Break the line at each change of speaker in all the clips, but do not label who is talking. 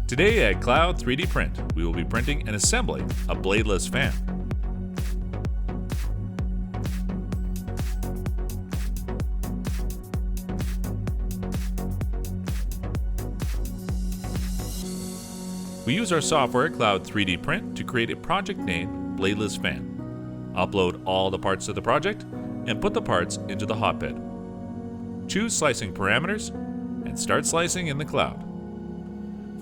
Today at Cloud 3D Print, we will be printing and assembling a bladeless fan. We use our software Cloud 3D Print to create a project named Bladeless Fan. Upload all the parts of the project and put the parts into the hotbed. Choose slicing parameters and start slicing in the cloud.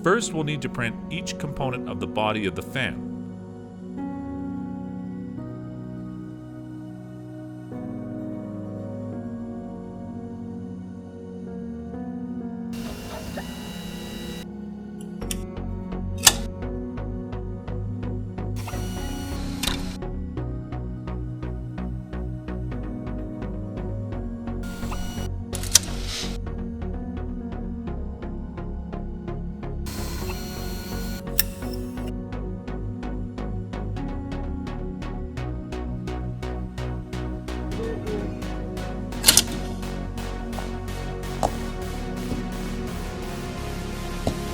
First, we'll need to print each component of the body of the fan.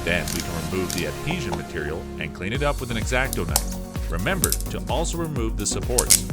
Then we can remove the adhesion material and clean it up with an X-Acto knife. Remember to also remove the supports.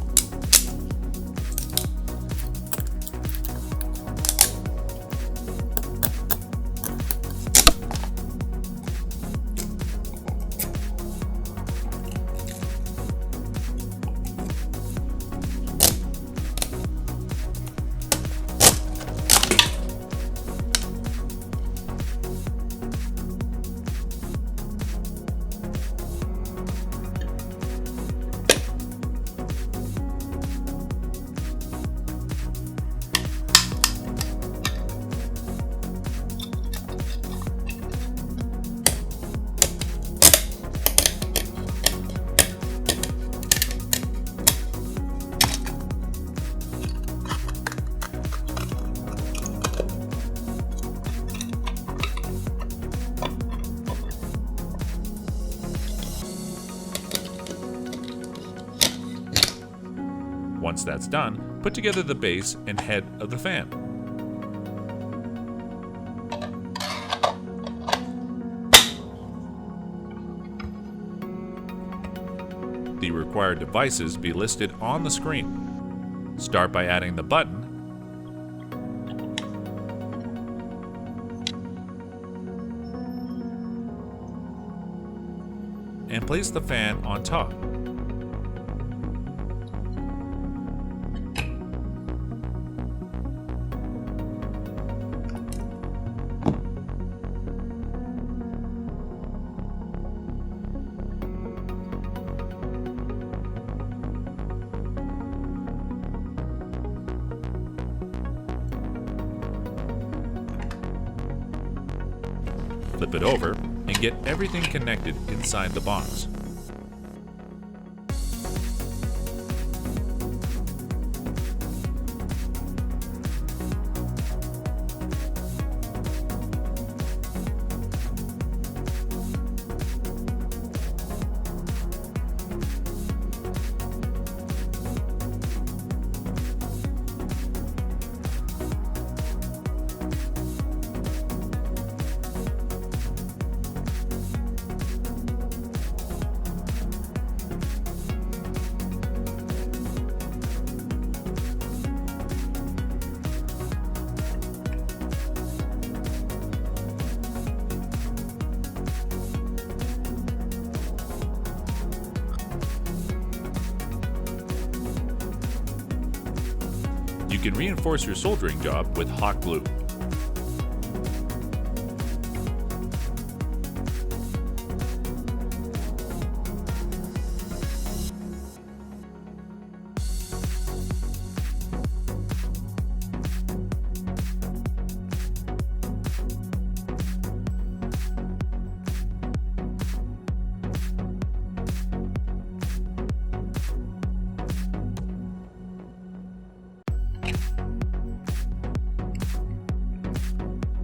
Once that's done, put together the base and head of the fan. The required devices be listed on the screen. Start by adding the button, and place the fan on top. Flip it over and get everything connected inside the box. You can reinforce your soldering job with hot glue.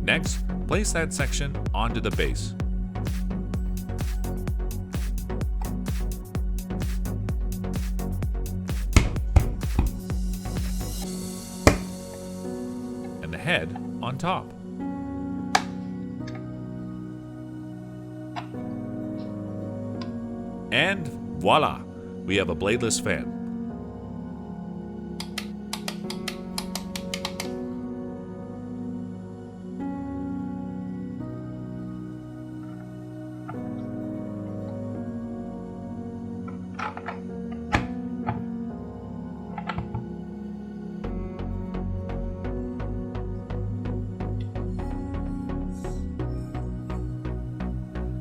Next, place that section onto the base. And the head on top. And voila, we have a bladeless fan.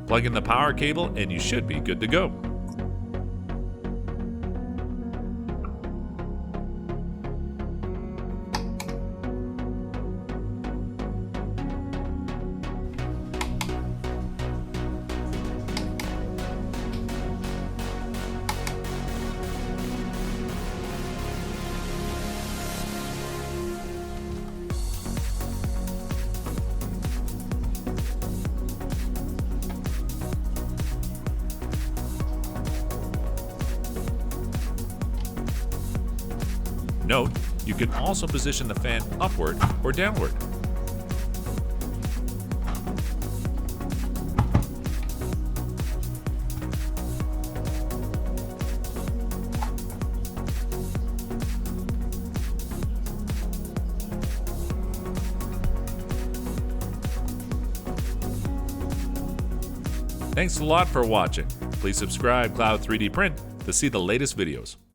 Plug in the power cable and you should be good to go. Note, you can also position the fan upward or downward. Thanks a lot for watching. Please subscribe Cloud 3D Print to see the latest videos.